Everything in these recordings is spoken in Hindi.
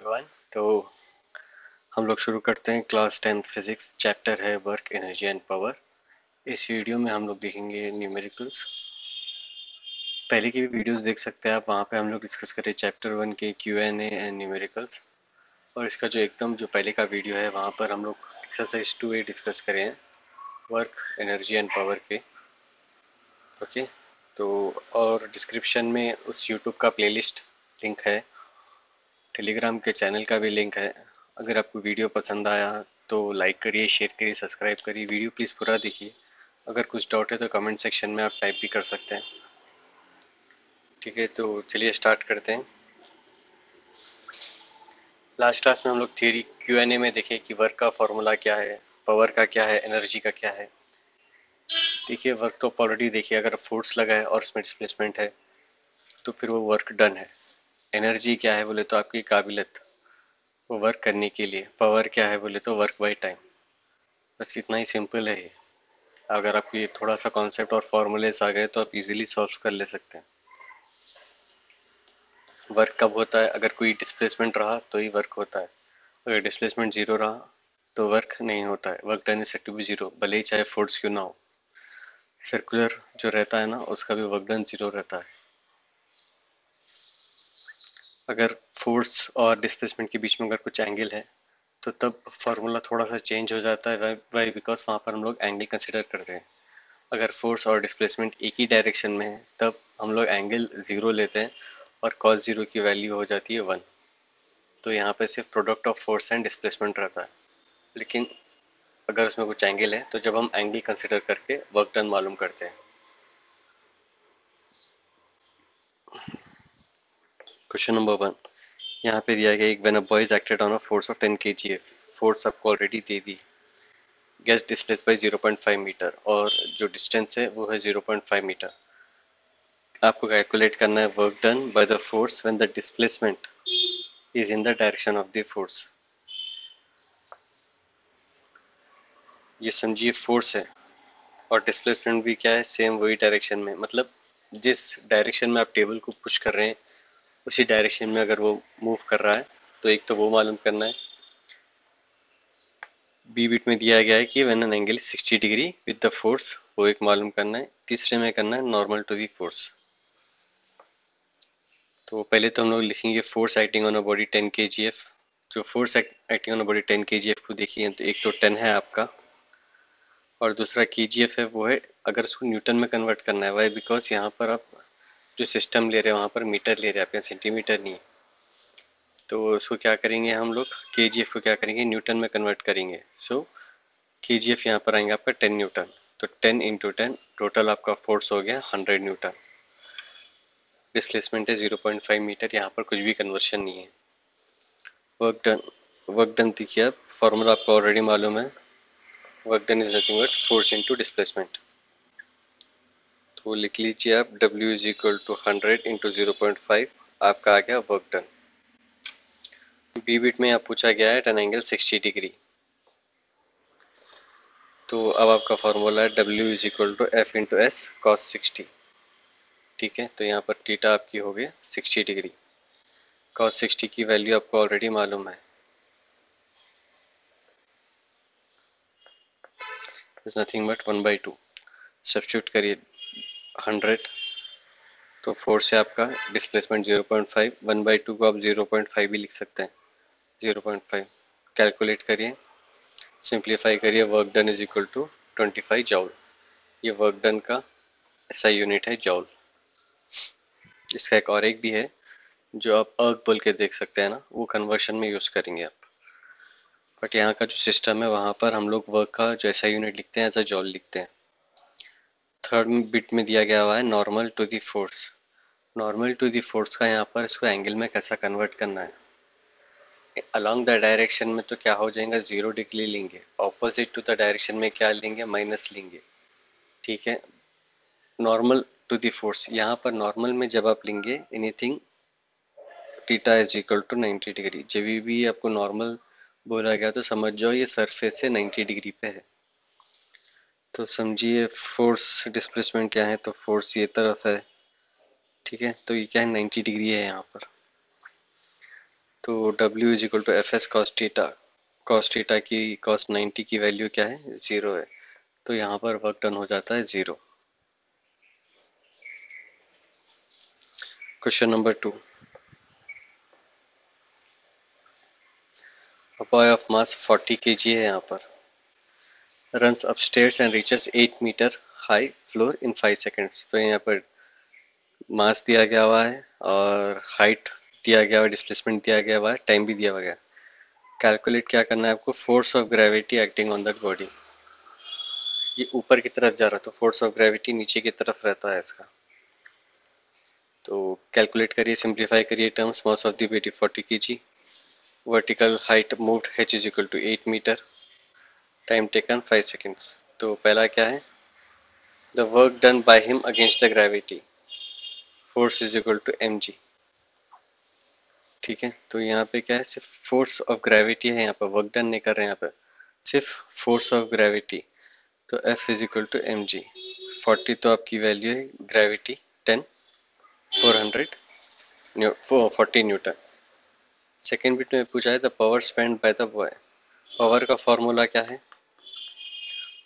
एवरीवन। तो हम लोग शुरू करते हैं क्लास 10th फिजिक्स। चैप्टर है वर्क एनर्जी एंड पावर। इस वीडियो में हम लोग देखेंगे न्यूमेरिकल्स। पहले की भी वीडियोस देख सकते हैं आप, वहाँ पे हम लोग डिस्कस करें चैप्टर 1 के Q&A एंड न्यूमेरिकल्स। और इसका जो पहले का वीडियो है वहाँ पर हम लोग एक्सरसाइज 2A डिस्कस करें हैं वर्क एनर्जी एंड पावर के। ओके, तो और डिस्क्रिप्शन में उस यूट्यूब का प्लेलिस्ट लिंक है, टेलीग्राम के चैनल का भी लिंक है। अगर आपको वीडियो पसंद आया तो लाइक करिए, शेयर करिए, सब्सक्राइब करिए। वीडियो प्लीज़ पूरा देखिए। अगर कुछ डाउट है तो कमेंट सेक्शन में आप टाइप भी कर सकते हैं। ठीक है, तो चलिए स्टार्ट करते हैं। लास्ट क्लास में हम लोग थियरी Q&A में देखे कि वर्क का फॉर्मूला क्या है, पावर का क्या है, एनर्जी का क्या है। देखिए, वर्क तो ऑलरेडी देखिए, अगर फोर्स लगा है और इसमें डिस्प्लेसमेंट है तो फिर वो वर्क डन है। एनर्जी क्या है बोले तो आपकी काबिलियत वो वर्क करने के लिए। पावर क्या है बोले तो वर्क बाय टाइम। बस इतना ही सिंपल है ये। अगर आपको ये थोड़ा सा कॉन्सेप्ट और फॉर्मूलेस आ गए तो आप इजीली सॉल्व कर ले सकते हैं। वर्क कब होता है? अगर कोई डिस्प्लेसमेंट रहा तो ही वर्क होता है। अगर डिस्प्लेसमेंट जीरो रहा तो वर्क नहीं होता है। Work done is said to be zero, भले ही चाहे फोर्स क्यों ना हो। सर्कुलर जो रहता है ना, उसका भी वर्क डन जीरो रहता है। अगर फोर्स और डिस्प्लेसमेंट के बीच में अगर कुछ एंगल है तो तब फॉर्मूला थोड़ा सा चेंज हो जाता है। वाई? बिकॉज वहाँ पर हम लोग एंगल कंसिडर करते हैं। अगर फोर्स और डिस्प्लेसमेंट एक ही डायरेक्शन में है तब हम लोग एंगल जीरो लेते हैं और cos जीरो की वैल्यू हो जाती है 1। तो यहाँ पे सिर्फ product of force and displacement रहता है। लेकिन अगर उसमें कुछ एंगल है तो जब हम एंगल कंसिडर करके वर्क डन मालूम करते हैं। क्वेश्चन नंबर 1 यहाँ पे दिया गया, एक when a boy is acted on a force of 10 kgf। Force आपको ऑलरेडी दे दी, गेट्स डिस्प्लेस्ड बाय 0.5 मीटर, और जो डिस्टेंस है वो है 0.5 मीटर। आपको कैलकुलेट करना है work done by the force when the displacement is in the direction of the force. ये समझिए फोर्स है और डिस्प्लेसमेंट भी क्या है, सेम वही डायरेक्शन में। मतलब जिस डायरेक्शन में आप टेबल को पुश कर रहे हैं उसी डायरेक्शन में अगर वो मूव कर रहा है तो एक तो वो मालूम करना है। बी बिट में दिया गया है कि when an angle 60 degree with the force, वो एक मालूम करना है। तीसरे में करना है नॉर्मल टू दी फोर्स। तो पहले तो हम लोग लिखेंगे force acting on a body 10 kgf। जो force acting on a body 10 kgf को देखिए तो एक तो 10 है आपका, और दूसरा kgf है वो है, अगर उसको न्यूटन में कन्वर्ट करना है। वाई? बिकॉज यहाँ पर आप जो सिस्टम ले रहे हैं वहाँ पर मीटर ले रहे हैं, आप यहाँ सेंटीमीटर नहीं। तो उसको क्या करेंगे हम लोग, kgf को क्या करेंगे, न्यूटन में कन्वर्ट करेंगे। सो kgf यहाँ पर आएंगे आपका 10 न्यूटन। तो 10 इंटू 10, टोटल आपका फोर्स हो गया 100 न्यूटन। डिस्प्लेसमेंट है 0.5 मीटर, यहाँ पर कुछ भी कन्वर्शन नहीं है। वर्क डन, वर्क डन देखिए आप, फॉर्मूला आपको ऑलरेडी मालूम है। Work done is nothing but force into displacement. तो लिख लीजिए आप, W is equal to 100 into 0.5, आपका आ गया वर्क डन। बी बिट में यहाँ पूछा गया है एन एंगल 60 डिग्री। तो अब आपका फॉर्मूला है W is equal to F into S cos 60। ठीक है, तो यहाँ पर थीटा आपकी हो गई 60 डिग्री। कॉस 60 की वैल्यू आपको ऑलरेडी मालूम है, इज नथिंग बट 1/2। सब्स्टिट्यूट करिए 100, तो फोर्स है आपका, डिस्प्लेसमेंट 0.5, 1/2 को आप 0.5 भी लिख सकते हैं। 0.5 कैलकुलेट करिए, सिंप्लीफाई करिए, work done is equal to 25 joule. ये वर्क डन का ऐसा यूनिट है, जॉल। इसका एक भी है जो आप अर्क बोल के देख सकते हैं ना, वो कन्वर्शन में यूज करेंगे आप। बट यहाँ का जो सिस्टम है वहाँ पर हम लोग वर्क का जो ऐसा यूनिट लिखते हैं, ऐसा जॉल लिखते हैं। थर्ड बिट में दिया गया हुआ है normal to the force. Normal to the force का यहाँ पर इसको एंगल में कैसा कन्वर्ट करना है। अलोंग द डायरेक्शन में तो क्या हो जाएगा, 0 डिग्री लेंगे। ऑपोजिट टू द डायरेक्शन में क्या लेंगे, माइनस लेंगे। ठीक है, नॉर्मल टू दी फोर्स, यहाँ पर नॉर्मल में जब आप लेंगे anything theta is equal to 90 degree. जब भी आपको नॉर्मल बोला गया तो समझ जाओ ये सरफेस से 90 डिग्री पे है। तो समझिए फोर्स डिस्प्लेसमेंट क्या है, तो फोर्स ये तरफ है। ठीक है, तो ये क्या है, 90 डिग्री है यहाँ पर। तो W is equal to F S cos theta. Cos theta की कॉस 90 की वैल्यू क्या है, 0 है, तो यहाँ पर वर्क डन हो जाता है 0। Question number 2, a boy of mass 40 kg है यहाँ पर, runs upstairs and reaches 8 meter high floor in 5 seconds। तो यहाँ पर मास दिया गया हुआ है और हाइट दिया गया हुआ है, डिस्प्लेसमेंट दिया गया हुआ है, टाइम भी दिया हुआ है। कैलकुलेट क्या करना है आपको, force of gravity acting on that body. ये ऊपर की तरफ जा रहा है तो फोर्स ऑफ ग्रेविटी नीचे की तरफ रहता है इसका। तो कैलकुलेट करिए, सिंप्लीफाई करिए terms. Mass of the body 40 kg, vertical height moved h is equal to 8 metre, time taken 5 seconds. तो पहला क्या है, the work done by him against the gravity, force is equal to mg। ठीक है, तो यहाँ पे क्या है, सिर्फ फोर्स ऑफ ग्रेविटी है, यहाँ पर वर्क डन नहीं कर रहे हैं, यहाँ पे सिर्फ फोर्स ऑफ ग्रेविटी। तो F is equal to M G. 40 तो आपकी वैल्यू है, ग्रेविटी 10, 400 40 न्यूटन। सेकेंड बिट में पूछा है the power spend by the boy. Power का फॉर्मूला क्या है,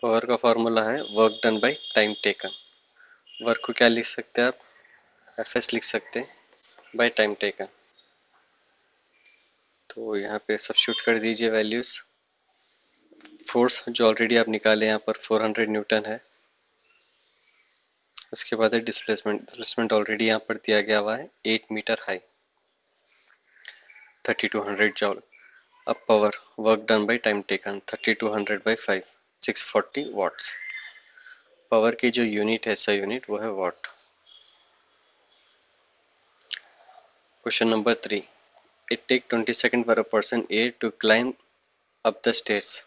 पावर का फॉर्मूला है work done by time taken. Work को क्या लिख सकते हैं आप, एफ एस लिख सकते हैं बाय टाइम टेकन। तो यहाँ पे सब्स्टिट्यूट कर दीजिए वैल्यूज। फोर्स जो ऑलरेडी आप निकाले यहाँ पर 400 न्यूटन है। उसके बाद है डिस्प्लेसमेंट, डिस्प्लेसमेंट ऑलरेडी यहाँ पर दिया गया हुआ है 8 मीटर हाई, 3200 जॉल। अब power work done by time taken 3200 by 5, 640 watts. Power की जो यूनिट है, ऐसा यूनिट, वो है watt. Question number 3, it take 20 second for a person A to climb up the stairs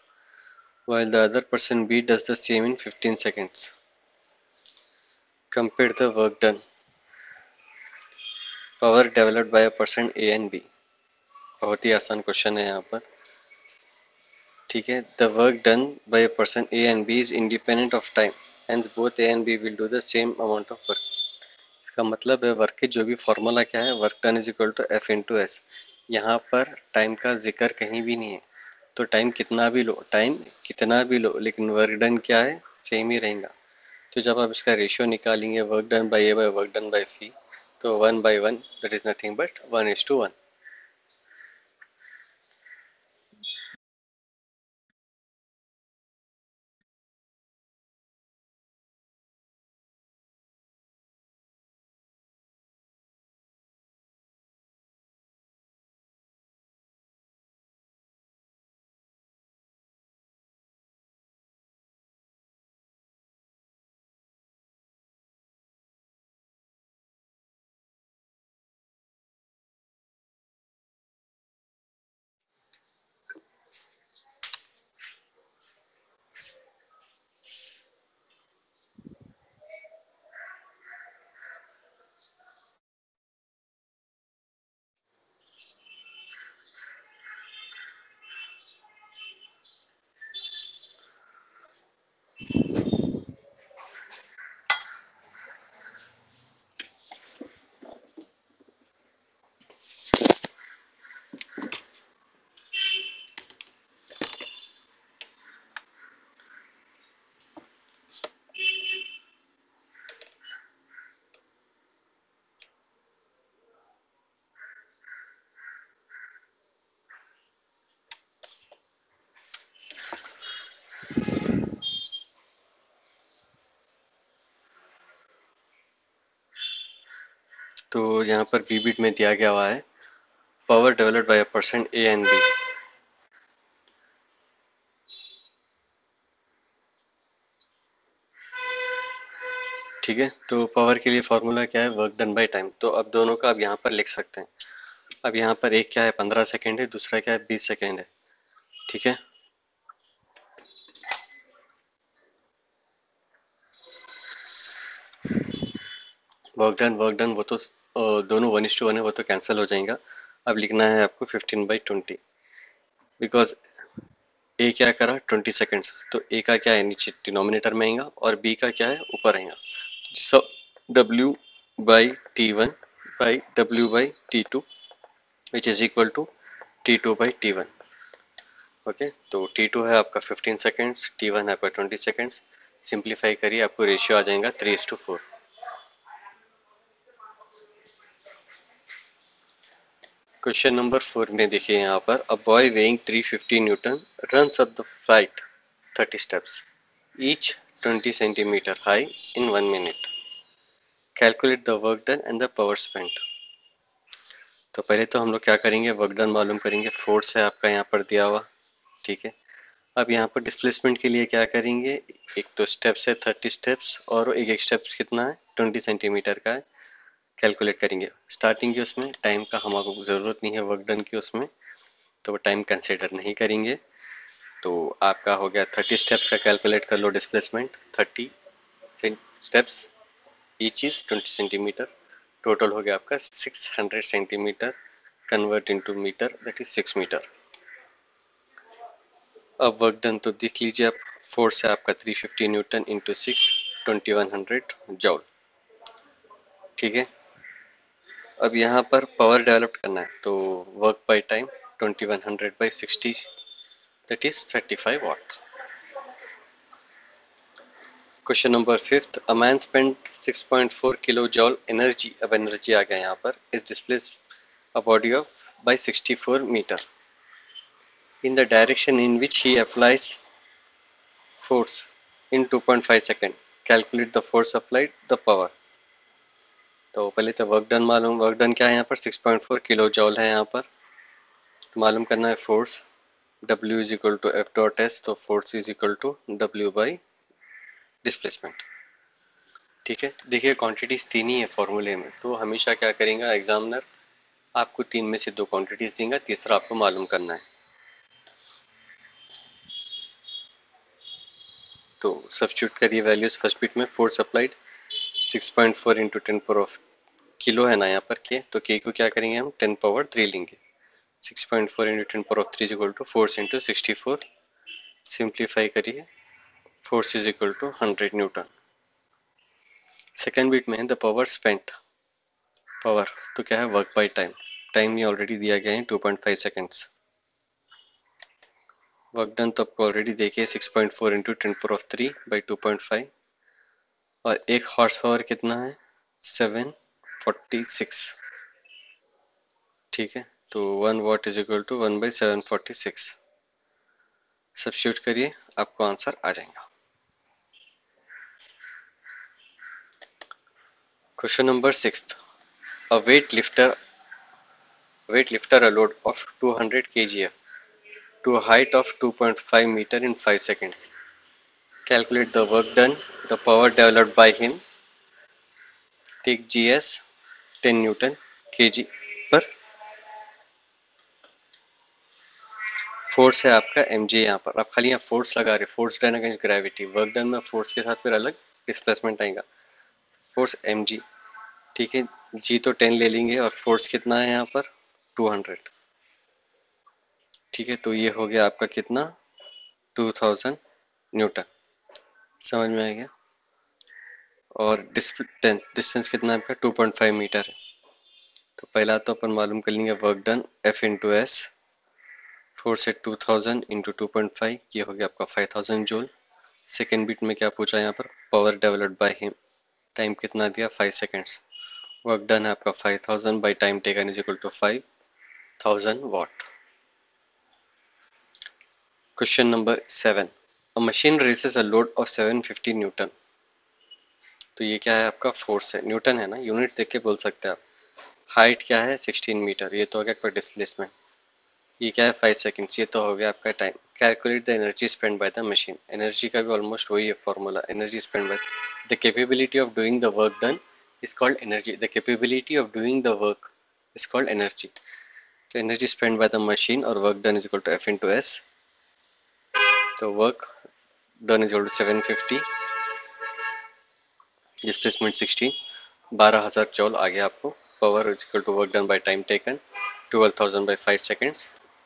while the other person B does the same in 15 seconds. Compare the work done. Power developed by a person A and B. बहुत ही आसान क्वेश्चन है यहाँ पर। ठीक है, the work done bye a person A and B is independent of time, hence both A and B will do the same amount of work. इसका मतलब है वर्क की जो भी फॉर्मूला क्या है, work done is equal to F into S. यहाँ पर टाइम का जिक्र कहीं भी नहीं है, तो टाइम कितना भी लो, टाइम कितना भी लो, लेकिन वर्क डन क्या है, सेम ही रहेगा। तो जब आप इसका रेशियो निकालेंगे work done by A by work done by phi, तो 1/1 दैट इज नथिंग बट 1:1। तो यहाँ पर बी बिट में दिया गया हुआ है power developed by a person A and B. ठीक है, तो पावर के लिए फॉर्मूला क्या है, वर्क डन बाय टाइम। तो अब दोनों का आप यहाँ पर लिख सकते हैं। अब यहाँ पर एक क्या है 15 सेकेंड है, दूसरा क्या है 20 सेकेंड है। ठीक है, वर्क डन वो तो दोनों 1:1 है, वो तो कैंसिल हो जाएगा। अब लिखना है आपको 15/20, बिकॉज ए क्या करा 20 सेकेंड्स, तो ए का क्या है नीचे डिनोमिनेटर में आएगा और बी का क्या है ऊपर आएगा। सो W/T1 by W/T2 which is equal to T2/T1। Okay, तो T2 है आपका 15 सेकेंड्स, T1 है आपका 20 सेकेंड्स। सिंप्लीफाई करिए, आपको रेशियो आ जाएगा 3:4। क्वेश्चन नंबर 4 में देखिए यहाँ पर, a boy weighing 350 Newton runs up the flight 30 steps each 20 centimetre high in 1 minute. Calculate the work done and the power spent. तो पहले तो हम लोग क्या करेंगे, वर्क डन मालूम करेंगे। फोर्स है आपका यहाँ पर दिया हुआ, ठीक है। अब यहाँ पर डिस्प्लेसमेंट के लिए क्या करेंगे, एक तो स्टेप्स है 30 स्टेप्स, और एक एक स्टेप्स कितना है 20 सेंटीमीटर का है। कैलकुलेट करेंगे। स्टार्टिंग की उसमें टाइम का हमारे ज़रूरत नहीं है, वर्क डन की उसमें, तो वो टाइम कंसिडर नहीं करेंगे। तो आपका हो गया 30 स्टेप्स का कैलकुलेट कर लो displacement. 30 steps each is 20 centimetre, total हो गया आपका 600 centimetre, convert into metre, that is 6 metre. अब वर्क डन तो देख लीजिए आप, फोर्स है आपका 350 न्यूटन इंटू 6, 2100 जॉल, ठीक है। अब यहाँ पर पावर डेवलप करना है, तो work by time 2100/60, that is 35 watt. Question number 5, a man spend 6.4 kilo joule energy, अब एनर्जी आ गया यहाँ पर, is displace a body of by 64 metre in the direction in which he applies force in 2.5 second. Calculate the force applied, the power. तो पहले तो वर्क डन मालूम, वर्क डन क्या है यहाँ पर 6.4 किलो जॉल है यहाँ पर, तो मालूम करना है force. W is equal to F dot S, तो force is equal to W by displacement, ठीक है। देखिए क्वांटिटीज तीन ही है फॉर्मूले में, तो हमेशा क्या करेंगे एग्जामिनर, आपको तीन में से दो क्वांटिटीज देंगे, तीसरा आपको मालूम करना है। तो सब्स्टिट्यूट करिए वैल्यूज। फर्स्ट बिट में force applied 6.4 into 10 power of kilo है ना यहाँ पर के, तो के को क्या करेंगे हम 10 पावर 3 लेंगे। 6.4 into 10 power of 3 is equal to force into 64। Simplify करिए, force is equal to 100 newton. Second bit में द पावर स्पेंट, पावर तो क्या है वर्क बाय टाइम, टाइम ये ऑलरेडी दिया गया है 2.5 सेकेंड्स। वर्क डन तो आपको ऑलरेडी देखिए 6.4 इंटू 10 पावर ऑफ 3 बाई 2.5, और एक हॉर्स पावर कितना है 746, ठीक है। तो 1 watt is equal to 1/746। Substitute करिए, आपको आंसर आ जाएगा। Question number 6, a weight lifter a load of 200 kgf to a height of 2.5 meter in 5 seconds. Calculate the work done, the power developed by him. Take GS 10 Newton kg पर, फोर्स है आपका mg यहाँ पर। आप खाली यहाँ फोर्स लगा रहे, force done against gravity. Work done में फोर्स के साथ फिर अलग डिस्प्लेसमेंट आएगा। फोर्स mg, ठीक है। g तो 10 ले लेंगे, और फोर्स कितना है यहाँ पर 200, ठीक है। तो ये हो गया आपका कितना 2000 न्यूटन, समझ में आ गया। और डिस्टेंस कितना है आपका 2.5 मीटर है। तो पहला तो अपन मालूम कर लेंगे work done F into S, force है 2000 इंटू 2.5, ये हो गया आपका 5000 जूल। सेकेंड बिट में क्या पूछा है यहाँ पर, power developed by him, time कितना दिया 5 सेकेंड्स। वर्क डन है आपका 5000 by time taken is equal to 5000 watt. Question number 7, a machine raises a load of 750 newton. तो ये क्या है आपका फोर्स है, न्यूटन है ना, यूनिट देख के बोल सकते हैं आप। हाइट क्या है 16 मीटर, ये तो हो गया आपका डिस्प्लेसमेंट। ये क्या है 5 सेकेंड्स, ये तो हो गया आपका time. Calculate the energy spend by the machine, energy का भी ऑलमोस्ट वही है formula, energy spend by the capability of doing the work done is called energy, the capability of doing the work is called energy. तो energy spend by the machine और work done is equal to F into S. तो work done is equal to 750, displacement 16, 12,000 joule आ गया आपको। Power is equal to work done by time taken 12,000 by 5 seconds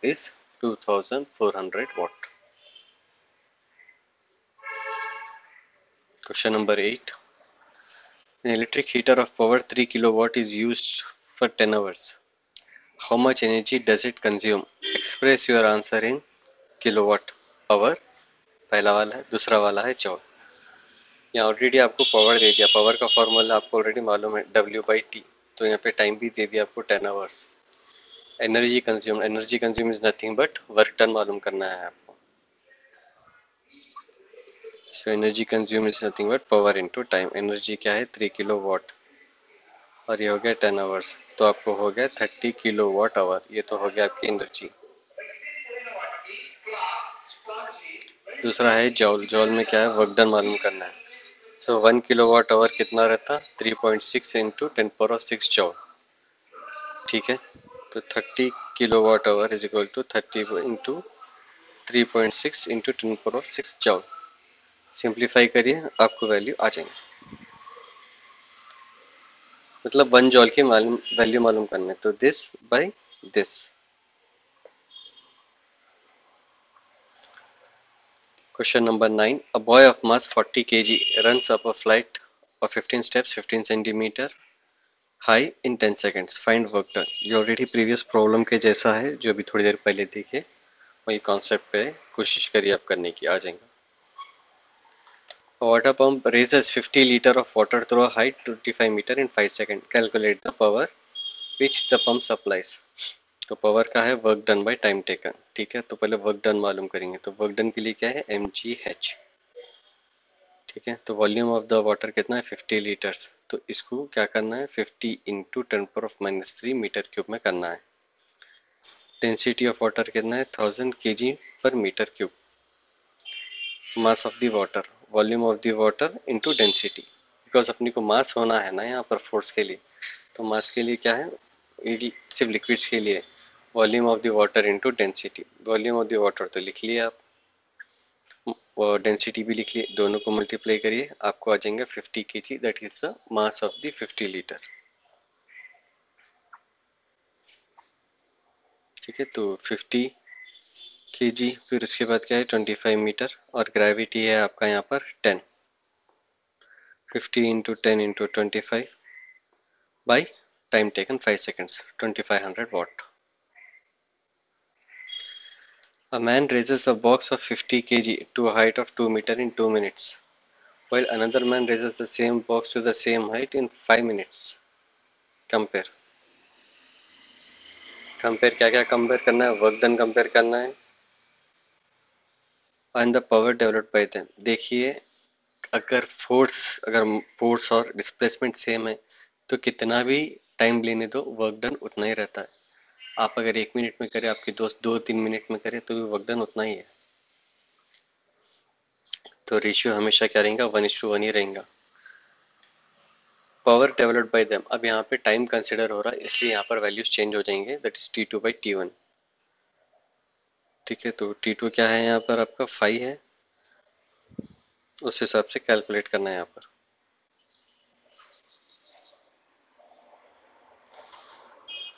is 2400 watt. Question number 8. An electric heater of power 3 kilowatt is used for 10 hours. How much energy does it consume, express your answer in kilowatt hour, पहला वाला है। दूसरा वाला है जॉल। यहाँ ऑलरेडी आपको पावर दे दिया, पावर का फॉर्मूला आपको ऑलरेडी मालूम है W/T, तो यहाँ पे टाइम भी दे दिया आपको 10 hours. Energy consume is nothing but work done मालूम करना है आपको। So energy consume is nothing but power into time. Energy क्या है 3 किलोवाट और ये हो गया 10 आवर्स, तो आपको हो गया 30 किलोवाट आवर। ये तो हो गया आपकी एनर्जी। दूसरा है जॉल। जॉल में क्या है वर्क डन मालूम करना है। सो 1 किलोवाट आवर कितना रहता, 3.6 इंटू 10⁻6 जॉल। ठीक है, तो 30 kilowatt hour is equal to 30 into 3.6 into 10⁻6 joule. Simplify करिए, आपको वैल्यू आ जाएंगे। मतलब 1 जॉल की मालूम वैल्यू मालूम करना है, तो this by this. Question number 9. A boy of mass 40 kg runs up a flight of 15 steps 15 centimeter high in 10 seconds. Find work done. ये ऑलरेडी प्रीवियस प्रॉब्लम के जैसा है जो अभी थोड़ी देर पहले देखे, वही कॉन्सेप्ट पे कोशिश करिए आप करने की, आ जाएंगे। A water pump raises 50 liter of water through a height 25 meter in 5 seconds. Calculate the power which the pump supplies. तो पावर का है work done by time taken. ठीक है, तो पहले वर्क डन मालूम करेंगे। तो वर्क डन के लिए क्या है mgh। ठीक है, तो वॉल्यूम ऑफ द वाटर कितना है 50 लीटर्स, तो इसको क्या करना है 50 इंटू 10⁻³ मीटर क्यूब में करना है। डेंसिटी ऑफ वाटर कितना है 1000 kg पर metre cube. Mass of the water, volume of the water into density, because अपनी को मास होना है ना यहाँ पर फोर्स के लिए, तो मास के लिए क्या है, ये सिर्फ लिक्विड्स के लिए volume of the water into density. Volume of the water तो लिख लिया आप, और डेंसिटी भी लिख लिए, दोनों को मल्टीप्लाई करिए, आपको आ जाएंगे 50 kg, that is the mass of the 50 litre. ठीक है, तो 50 kg, फिर उसके बाद क्या है 25 मीटर, और ग्रेविटी है आपका यहाँ पर 10। 50 into 10 into 25 by time taken 5 seconds, 2500 watt. A man raises a box of 50 kg to a height of 2 meter in 2 minutes, while another man raises the same box to the same height in 5 minutes. Compare. Compare क्या क्या कंपेयर करना है, वर्क डन कंपेयर करना है and the power developed bye them. देखिए, अगर फोर्स और डिस्प्लेसमेंट सेम है तो कितना भी टाइम लेने दो वर्क डन उतना ही रहता है। आप अगर 1 मिनट में करें, आपके दोस्त 2-3 मिनट में करे, तो भी वर्क डन उतना ही है। तो रेशियो हमेशा क्या रहेगा 1:1 ही रहेगा। पावर डेवलप्ड बाय देम, अब यहाँ पे टाइम कंसिडर हो रहा है, इसलिए यहाँ पर वैल्यूज चेंज हो जाएंगे, दैट इज T2/T1। ठीक है, तो T2 क्या है यहाँ पर आपका 5 है, उस हिसाब से कैलकुलेट करना है यहाँ पर।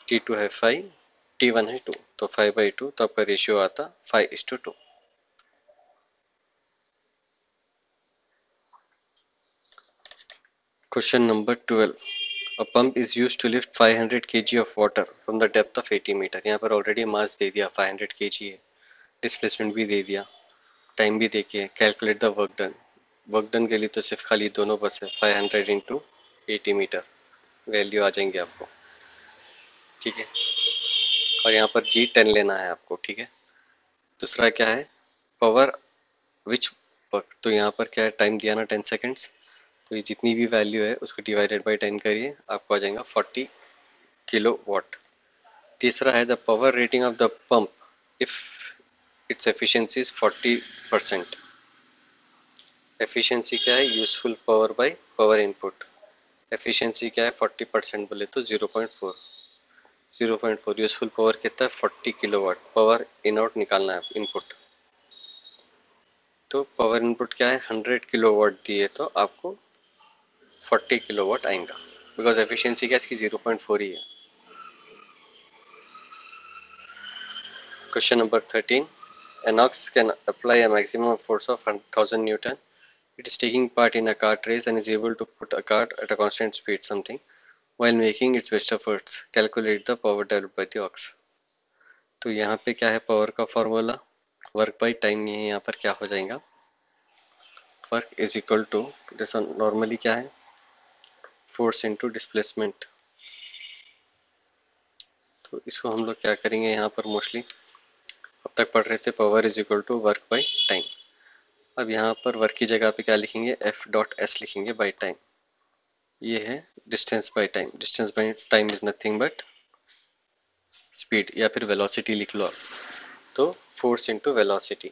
T2 है 5, T1 है 2, तो 5/2, तो आपका रेशियो आता 5:2। Question number 12. A pump is used to lift 500 kg of water from the depth of 80 metre. यहाँ पर ऑलरेडी मास दे दिया 500 kg है, डिस्प्लेसमेंट भी दे दिया, टाइम भी देखिए। Calculate the work done. Work done के लिए तो सिर्फ खाली दोनों बस है, 500 इंटू 80 मीटर, वैल्यू आ जाएंगे आपको। ठीक है, और यहाँ पर जी 10 लेना है आपको। ठीक है, दूसरा क्या है पावर विच वर्क, तो यहाँ पर क्या है टाइम दिया ना 10 सेकेंड्स, तो ये जितनी भी वैल्यू है उसको डिवाइडेड बाय 10 करिए, आपको आ जाएगा 40 किलो वाट। तीसरा है the power rating of the pump if its efficiency is 40%। Efficiency क्या है useful power by power input. Efficiency क्या है 40% बोले तो 0.4। 0.4 यूजफुल पावर कितना है 40 किलोवाट। पावर इन आउट निकालना है इनपुट, तो पावर इनपुट क्या है 100 किलोवाट दिए तो आपको 40 किलोवाट आएगा, बिकॉज एफिशिएंसी क्या इसकी 0.4 ही है। Question number 13. An ox can apply a maximum force of 1000 Newton. It is taking part in a kart race and is able to put a cart at a constant speed something. while making its best efforts calculate the power developed by the ox। तो यहाँ पे क्या है पावर का फॉर्मूला, वर्क बाई टाइम, ये यहाँ पर क्या हो जाएगा, वर्क इज इक्वल टू, जैसा नॉर्मली क्या है, फोर्स इनटू डिस्प्लेसमेंट। तो इसको हम लोग क्या करेंगे यहाँ पर मोस्टली, अब तक पढ़ रहे थे power is equal to work by time. अब यहाँ पर वर्क की जगह पे क्या लिखेंगे, एफ डॉट एस लिखेंगे बाई टाइम। ये है distance by time, distance by time is nothing but speed या फिर वेलोसिटी लिख लो आप। तो फोर्स इंटू वेलोसिटी,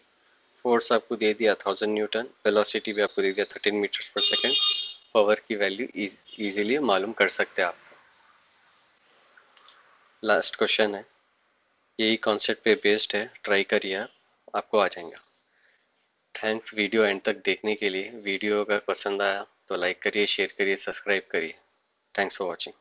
फोर्स आपको दे दिया 1000 न्यूटन, वेलोसिटी भी आपको दे दिया 13 मीटर्स पर सेकेंड। पावर की वैल्यू इजीली मालूम कर सकते हैं आप। लास्ट क्वेश्चन है, यही कॉन्सेप्ट पे बेस्ड है, ट्राई करिए आप, आपको आ जाएगा। थैंक्स वीडियो एंड तक देखने के लिए। वीडियो अगर पसंद आया तो लाइक करिए, शेयर करिए, सब्सक्राइब करिए। Thanks for watching.